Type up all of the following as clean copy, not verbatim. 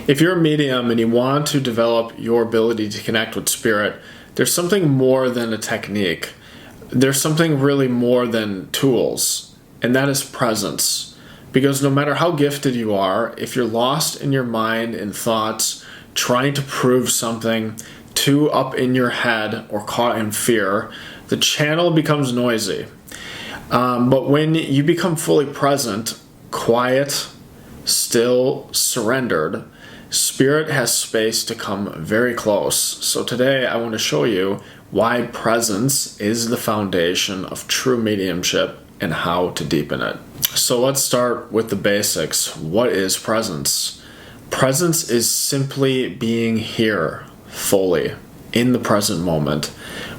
If you're a medium and you want to develop your ability to connect with spirit, there's something more than a technique. There's something really more than tools, and that is presence. Because no matter how gifted you are, if you're lost in your mind and thoughts, trying to prove something, too up in your head or caught in fear, the channel becomes noisy. But when you become fully present, quiet, still, surrendered, spirit has space to come very close. So today I want to show you why presence is the foundation of true mediumship and how to deepen it. So let's start with the basics. What is presence? Presence is simply being here fully in the present moment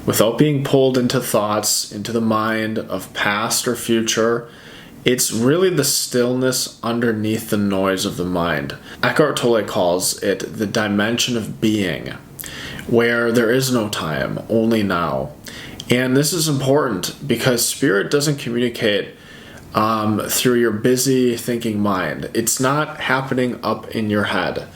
without being pulled into thoughts, into the mind of past or future. It's really the stillness underneath the noise of the mind. Eckhart Tolle calls it the dimension of being, where there is no time, only now. And this is important because spirit doesn't communicate through your busy thinking mind. It's not happening up in your head.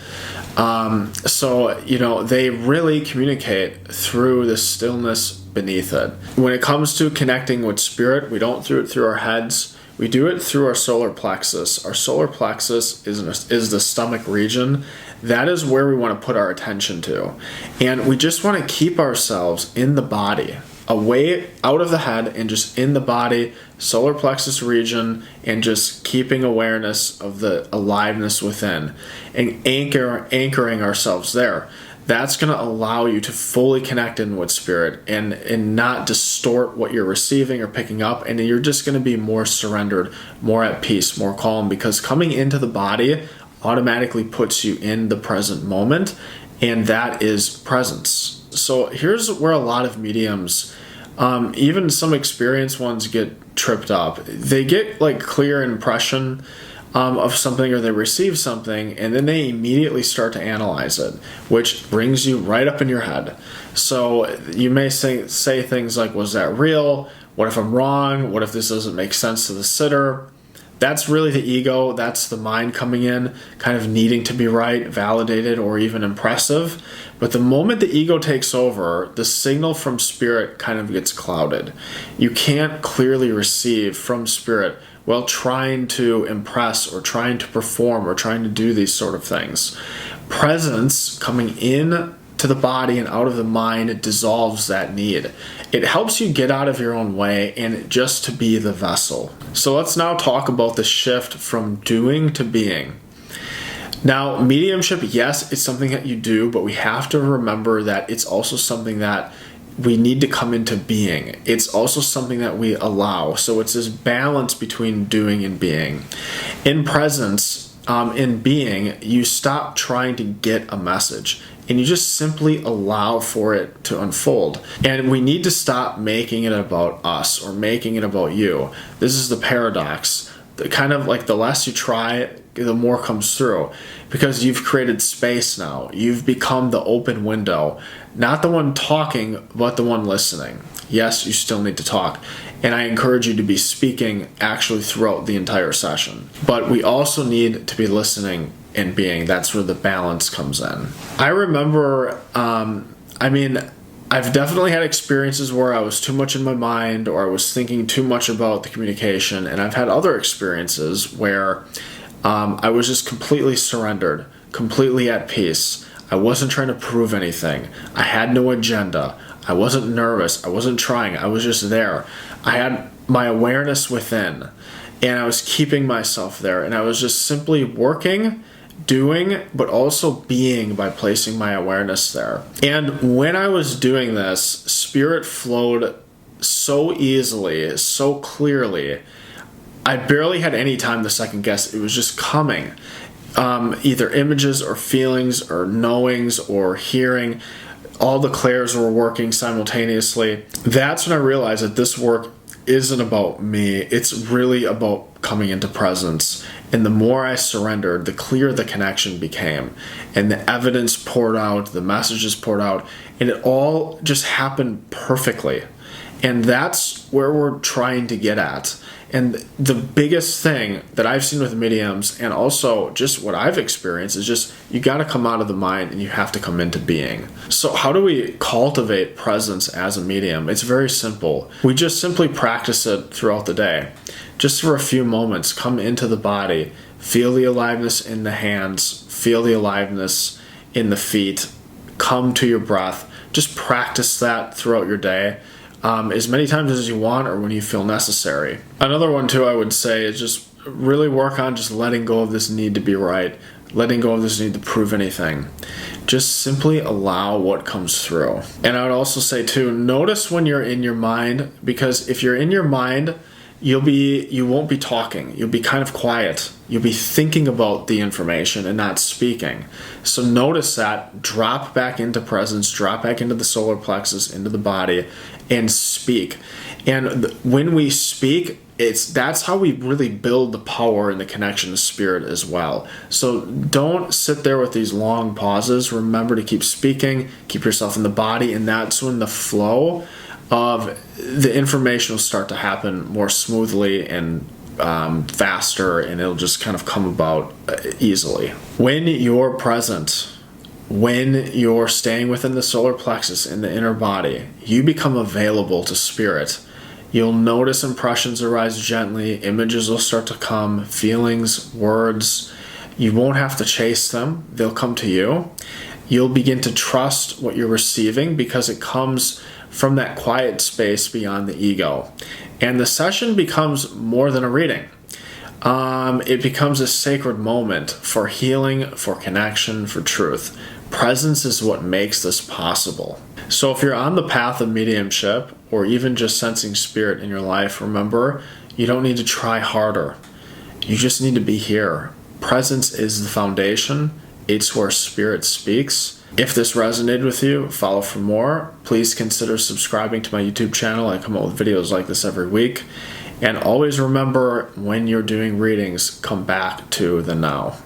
They really communicate through the stillness beneath it. When it comes to connecting with spirit, we don't do it through our heads. We do it through our solar plexus. Our solar plexus is the stomach region. That is where we want to put our attention to. And we just want to keep ourselves in the body, away out of the head and just in the body, solar plexus region, and just keeping awareness of the aliveness within and anchoring ourselves there. That's going to allow you to fully connect in with spirit and not distort what you're receiving or picking up, and you're just going to be more surrendered, more at peace, more calm, because coming into the body automatically puts you in the present moment, and that is presence. So here's where a lot of mediums, even some experienced ones, get tripped up. They get like clear impression of something, or they receive something, and then they immediately start to analyze it, which brings you right up in your head. So you may say things like, was that real? What if I'm wrong? What if this doesn't make sense to the sitter? That's really the ego. That's the mind coming in, kind of needing to be right, validated, or even impressive. But the moment the ego takes over, the signal from spirit kind of gets clouded. You can't clearly receive from spirit while trying to impress or trying to perform or trying to do these sort of things. Presence coming in to the body and out of the mind, it dissolves that need. It helps you get out of your own way and just to be the vessel. So let's now talk about the shift from doing to being. Now, mediumship, yes, it's something that you do, but we have to remember that it's also something that we need to come into being. It's also something that we allow. So it's this balance between doing and being. In presence, in being, you stop trying to get a message and you just simply allow for it to unfold. And we need to stop making it about us or making it about you. This is the paradox. Kind of like the less you try, the more comes through, because you've created space now. You've become the open window, not the one talking, but the one listening. Yes, you still need to talk, and I encourage you to be speaking actually throughout the entire session. But we also need to be listening and being. That's where the balance comes in. I remember, I've definitely had experiences where I was too much in my mind or I was thinking too much about the communication, and I've had other experiences where I was just completely surrendered, completely at peace. I wasn't trying to prove anything. I had no agenda. I wasn't nervous. I wasn't trying. I was just there. I had my awareness within, and I was keeping myself there, and I was just simply working, doing, but also being by placing my awareness there. And when I was doing this, spirit flowed so easily, so clearly. I barely had any time to second guess. It was just coming. Either images or feelings or knowings or hearing. All the clairs were working simultaneously. That's when I realized that this work isn't about me. It's really about coming into presence. And the more I surrendered, the clearer the connection became. And the evidence poured out, the messages poured out, and it all just happened perfectly. And that's where we're trying to get at. And the biggest thing that I've seen with mediums, and also just what I've experienced, is just you got to come out of the mind and you have to come into being. So how do we cultivate presence as a medium? It's very simple. We just simply practice it throughout the day. Just for a few moments, come into the body, feel the aliveness in the hands, feel the aliveness in the feet, come to your breath. Just practice that throughout your day. As many times as you want or when you feel necessary. Another one too I would say is just really work on just letting go of this need to be right, letting go of this need to prove anything. Just simply allow what comes through. And I would also say too, notice when you're in your mind, because if you're in your mind, you won't be talking. You'll be kind of quiet. You'll be thinking about the information and not speaking. So notice that, drop back into presence, drop back into the solar plexus, into the body, and speak. And when we speak, that's how we really build the power and the connection to spirit as well. So don't sit there with these long pauses. Remember to keep speaking, keep yourself in the body, and that's when the flow of the information will start to happen more smoothly and faster, and it'll just kind of come about easily. When you're present, when you're staying within the solar plexus in the inner body, you become available to spirit. You'll notice impressions arise gently, images will start to come, feelings, words. You won't have to chase them, they'll come to you. You'll begin to trust what you're receiving because it comes from that quiet space beyond the ego. And the session becomes more than a reading. It becomes a sacred moment for healing, for connection, for truth. Presence is what makes this possible. So if you're on the path of mediumship, or even just sensing spirit in your life, remember, you don't need to try harder. You just need to be here. Presence is the foundation. It's where spirit speaks. If this resonated with you, follow for more. Please consider subscribing to my YouTube channel. I come out with videos like this every week. And always remember, when you're doing readings, come back to the now.